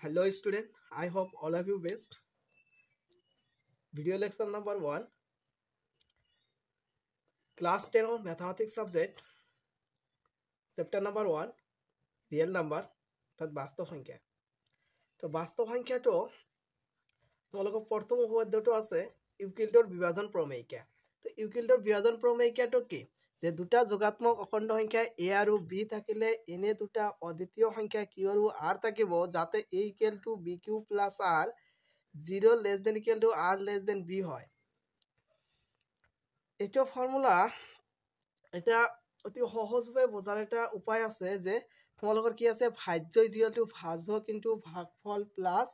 Hello student, I hope all of you best. Video lesson number 1, class 10 on mathematics subject, chapter number 1, real number, অর্থাৎ বাস্তব সংখ্যা। তো বাস্তব সংখ্যাটো তোমালোকৰ প্ৰথম উপপাদ্যটো আছে ইউক্লিডৰ বিভাজন প্ৰমেয়িকা। তো ইউক্লিডৰ বিভাজন প্ৰমেয়িকাটো কি? যে দুটা যোগাত্মক অখণ্ড সংখ্যা a আৰু b থাকিলে এনে দুটা অদ্বিতীয় সংখ্যা q আৰু r থাকিব যাতে a equal to bq plus r 0 less than equal to r less than b হয়। এটা ফর্মুলা এটা অতি সহজভাৱে বোঝাৰ এটা উপায় আছে যে তোমালোকৰ কি আছে ভাজ্য ইকুয়াল টু ভাজক ইনটু ভাগফল প্লাস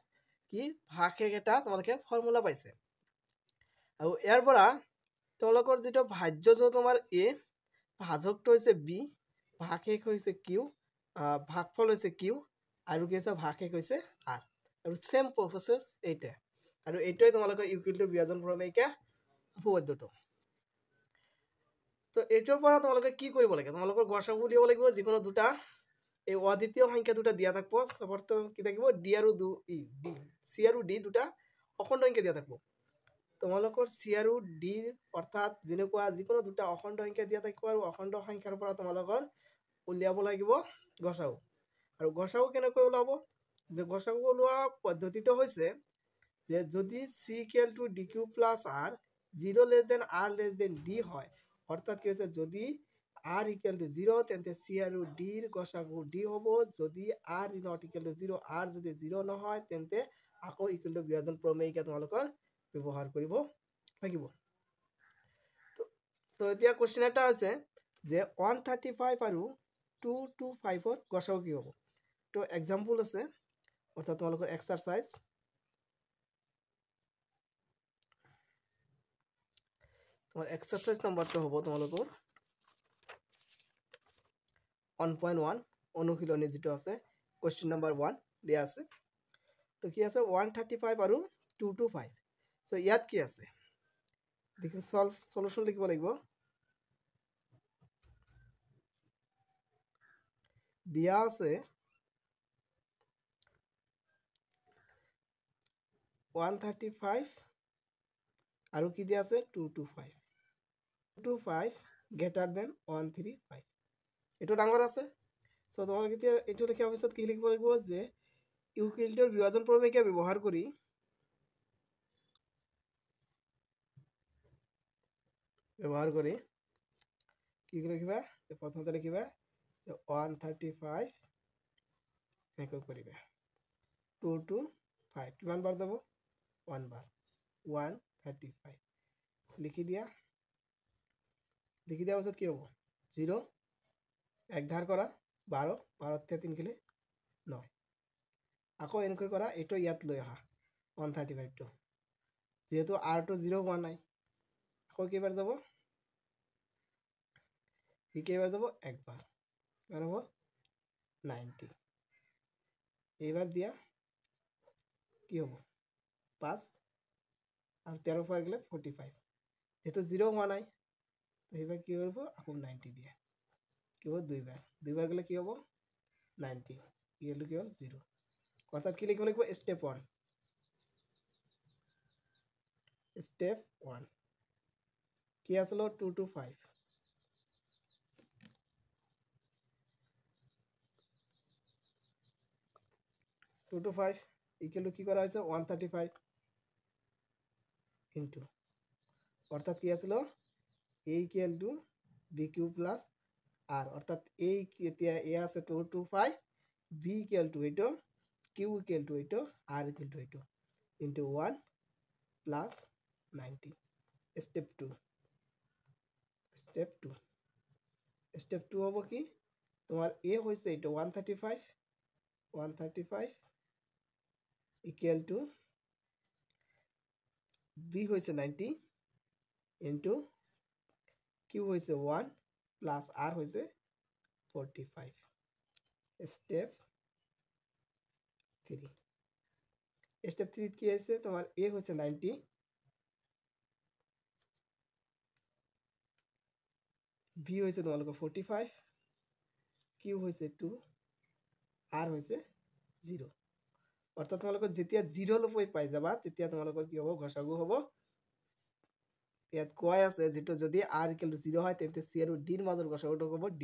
কি ভাগশেষ এটা তোমালোকে ফর্মুলা পাইছে। আৰু ইয়াৰ পৰা তোমালোকৰ যেটো ভাজ্য যে তোমাৰ a ভাজকটো হৈছে b ভাগশেষ হৈছে q ভাগফল হৈছে q আৰু কি আছে ভাগশেষ হৈছে r আৰু সেম প্ৰসেস এইটা আৰু এইটোই তোমালোকৰ ইউক্লিডৰ বিভাজন প্ৰমেয়িকা উপপাদ্যটো। তো এটাৰ পৰ তোমালোকে কি কৰিব লাগে তোমালোকৰ গসাগু উলিয়াব লাগিব যিকোনো দুটা এই অদ্বিতীয় সংখ্যা দুটা দিয়া থাকব সবর্ত কি থাকিব d আৰু d c আৰু d দুটা অখণ্ড সংখ্যা দিয়া থাকব তোমালোকৰ c আৰু d অৰ্থাৎ যেনেকুৱা যিকোনো দুটা অখণ্ড সংখ্যা দিয়া থাকিব আৰু অখণ্ড সংখ্যাৰ পৰা তোমালোকৰ উলিয়াব লাগিব গসাগু আৰু গসাগু কেনেকৈ ওলাব যে গসাগু ওলোৱা পদ্ধতিটো হৈছে যে যদি c equal to dq plus r 0 less than r less than d হয় অর্থাৎ কি হচ্ছে যদি r equal to 0 তেন্তে c আৰু d ৰ গসাগু d হ'ব যদি r not equal to 0 r যদি 0 নহয় তেন্তে আকৌ equal to বিভাজন প্ৰমেয়িকা তোমালোকৰ ব্যৱহাৰ কৰিব লাগিব। তো এতিয়া কোশ্চেন এটা আছে যে 135 আৰু 225 ৰ গসাগু কি হ'ব। তো एग्जांपल আছে অৰ্থাৎ তোমালোকৰ এক্সাৰসাইজ তোমাৰ এক্সাৰসাইজ নাম্বাৰটা হবো তোমালোকৰ 1.1 অনুশীলনী যেটো আছে কোশ্চেন নাম্বাৰ 1 দিয়া আছে। তো কি আছে 135 আৰু 225 সো ইয়াত কি আছে দেখো সলিউশন লিখিব লাগিব দিয়া আছে 135 আৰু কি দিয়া আছে 225 greater than 135 এটো ডাঙৰ আছে সো তোমালোক এতিয়া এটো লিখাৰ পিছত কি লিখিব লাগিব যে ইউক্লিডৰ বিভাজন প্ৰমেয়িকা ব্যৱহাৰ কৰি কি লিখিবা প্ৰথমতে লিখিবা 135 হেকো কৰিবা 225 কিমান বাৰ যাব 1 বাৰ 135 লিখি দিয়া পিছত কি হ'ব 0 এক ধাৰ কৰা 12 12 তে 3 গেলে 9 আকৌ এনেকৈ কৰা এটো ইয়াত লৈ আহা 135 টো যেহেতু r টো 0 হোৱা নাই আকৌ কেইবাৰ যাব কেইবাৰ যাব একবাৰ কিমান হ'ব 90 এইবাৰ দিয়া কি হ'ব 5 আৰু 13 পৰা গেলে 45 যেহেতু 0 হোৱা নাই তো এইবাৰ কি কৰিব আকৌ 90 দিয়া কি হ'ব দুইবাৰ গেলে কি হ'ব 90 ইয়েলো কি হ'ল 0 অৰ্থাৎ কি লিখিব লাগিব স্টেপ 1 কি আছিল 225 ইকুয়াল টু কি করা হয়েছে 135 ইনটু অর্থাৎ কি আছিল a equal to bq plus r অর্থাৎ a এতিয়া a আছে 225 b ইকুয়াল টু এটো q ইকুয়াল টু এটো r ইকুয়াল টু এটো ইনটু 1 প্লাস 90 স্টেপ 2 স্টেপ 2 হ'ব কি তোমার a হইছে এটো 135 equal to b হইছে 90 into q হইছে 1 plus r হইছে 45 step 3 কি আছে তোমার a হইছে 90 b হইছে তোমালোকৰ 45 q হইছে 2 r হইছে 0 অৰ্থাৎ তোমালোকৰ যেতিয়া 0 লৈ পাই যাবা তেতিয়া তোমালোকৰ কি হ'ব গসাগু হ'ব ইয়াত কোৱাই আছে যেটো যদি r = 0 হয় তেন্তে c আৰু d ৰ মাজৰ গসাগুটো হ'ব d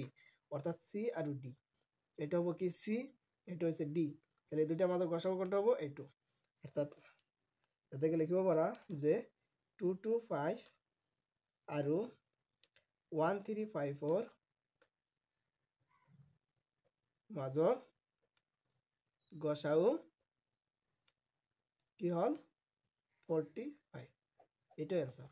অৰ্থাৎ c আৰু d এটা হ'ব কি c এটা হৈছে d তাহলে দুইটাৰ মাজৰ গসাগু কোনটা হ'ব এইটো অৰ্থাৎ এটাকে লিখিব পাৰা যে 225 আৰু 1354 মাজৰ গসাগু কি হল 45 এটাই आंसर